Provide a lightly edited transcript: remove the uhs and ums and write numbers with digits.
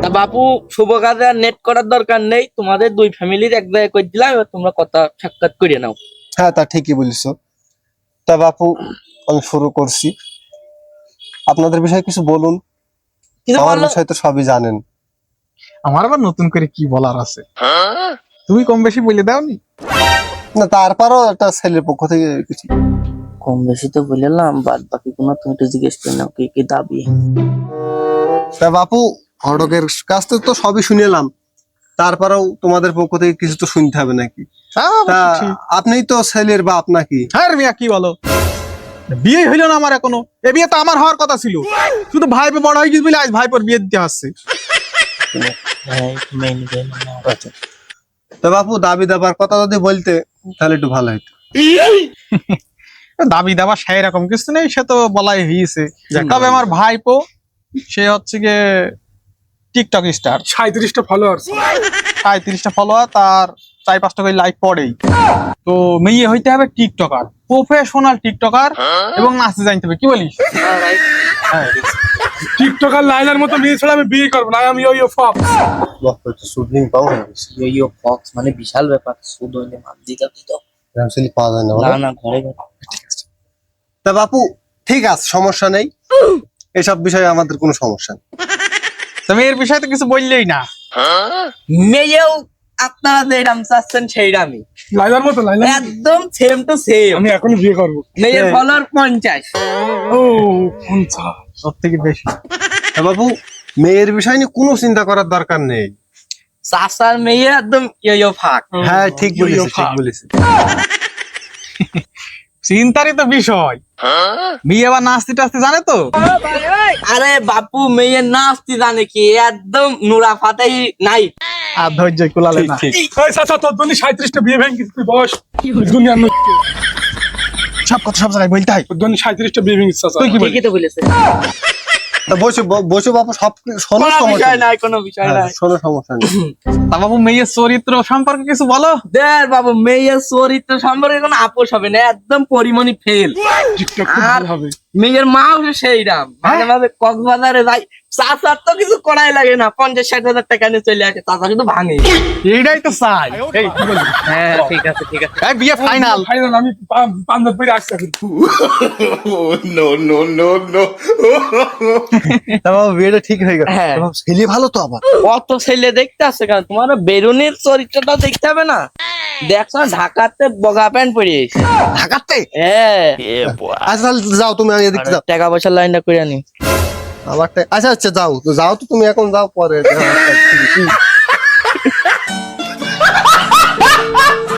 তা বাপু শুভ কাজে আর নেট করার দরকার নেই, তোমাদের দুই ফ্যামিলির এক জায়গায় করে দিলাম, এবার তোমরা কথা সাক্ষাৎ করে নাও। হ্যাঁ, তা ঠিকই বলিস। তা বাপু, আমি শুরু করছি। আপনাদের বিষয়ে কিছু বলুন। কিছু আমার বলো। বিষয় তো সবই জানেন। আমার আবার নতুন করে কি বলার আছে? তুমি কম বেশি বলে দাওনি? না, তারপরও একটা ছেলের পক্ষ থেকে কিছু। কম বেশি তো বললাম, বাদ বাকি কোনো তুমি তো জিজ্ঞেস করে নাও কি কি দাবি। তা বাপু, ঘটকের কাছ থেকে তো সবই শুনেলাম, তারপরেও তোমাদের পক্ষ থেকে কিছু তো শুনতে হবে নাকি? হ্যাঁ, তা অবশ্য ঠিক। আপনিই তো ছেলের বাপ নাকি? হ্যাঁ রে মিয়া, কি বলো? বিয়ে হইলো না আমার এখনো। এ বিয়ে তো আমার হওয়ার কথা ছিল, শুধু ভাইপো বড় হয়ে গেছে বলে আজ ভাইপোর বিয়ে দিতে আসছে। তা বাপু, দাবি দাবার কথা যদি বলতে তাহলে একটু ভালো হতো। দাবি দাবা সেই রকম কিছু নেই, সে তো বলাই হয়েছে। তবে আমার ভাইপো সে হচ্ছে গিয়ে টিকটক স্টার, 37টা ফলোয়ার্স। 37টা ফলোয়ার, তার 4-5টা করে লাইক পড়েই। তো মেয়ে হইতে হবে টিকটকার, প্রফেশনাল টিকটকার, এবং নাচতে জানতে হবে। কি বলিস? হ্যাঁ। টিকটকার লাইলার মতো মেয়ে ছাড়া আমি বিয়ে করবো না, আমি ওই ফপ। শুটিং পাবো না, ইয়ো ফক্স মানে বিশাল ব্যাপার, শুধু হইলে মাপ দিতে তো র্যামসেলি পাওয়া যায় না। না না ঘরে ঘরে। তা বাপু, ঠিক আছে, সমস্যা নেই। এসব বিষয়ে আমাদের কোনো সমস্যা নেই। তো মেয়ের বিষয়ে তো কিছু বললেই না। মেয়েও আপনারা যেরাম চাচ্ছেন সেইরামই, লাইলার মতো লাইলা একদম সেম টু সেম। আমি এখনই বিয়ে করবো। মেয়ের ফলোয়ার 50। ও 50। সব থেকে বেশি। তা বাপু, মেয়ের বিষয় নিয়ে কোনো চিন্তা করার দরকার নেই। চাচার মেয়ে একদম ইয়ো ফাক। হ্যাঁ, ঠিক বলেছে, ইয়ো ঠিক ফাক। বলেছে। চিন্তারই তো বিষয়। বিয়ে আবার নাচতে টাচতে জানে তো? আরে বাপু মেয়ের নাচতে জানে কি, একদম নুরা ফাতেই নাই। আর ধৈর্য কুলালে না। এই চাচা, তোর জন্য 37টা বিয়ে ভেঙে তুই বস। দুনিয়ার সব কথা সব জায়গায় বলতে হয়। তোর জন্য 37টা বিয়ে ভেঙে চাচা। তুই কি বলিস? ঠিকই তো বলেছে, তা বসে বসে বাপু, সব শোনো, কোনো সমস্যা বিষয় নেই। নাই, কোনো বিষয় হ্যাঁ, নাই। শোনো, সমস্যা নেই। তা বাবু, মেয়ের চরিত্র সম্পর্কে কিছু বলো। দেখ বাবু, মেয়ের চরিত্র সম্পর্কে কোনো আপোষ হবে না, একদম পরিমণি ফেল। টিকটক খুব আর ভালো হবে। মেয়ের মাও সেই রাম, মাঝে মাঝে কক্সবাজারে যাই, চাচার তো কিছু করাই লাগে না, 50-60 হাজার টাকা নিয়ে চলে আসে, চাচা কিন্তু ভাঙে। এইটাই তো চাই। এই কি বলিস? হ্যাঁ ঠিক আছে ঠিক আছে। এই বিয়ে ফাইনাল। ফাইনাল, আমি পাঞ্জাব পরে আসতে পারি। তা বাবু, বিয়েটা ঠিক হয়ে গেল। হ্যাঁ। তা বাবু, ছেলে ভালো তো আবার। কত ছেলে দেখতে আসছে, কারণ তোমার বেরুনির চরিত্রটা দেখতে হবে না। দেখছো না, ঢাকাতে বগা প্যান্ট পরে এসে। ঢাকাতে? হ্যাঁ, আচ্ছা, তাহলে যাও তুমি, আমি এদিকে যাও। টাকা পয়সার লাইনটা করে আনি। আচ্ছা আচ্ছা, যাও তো, তুমি এখন যাও, পরে দেখা হবে।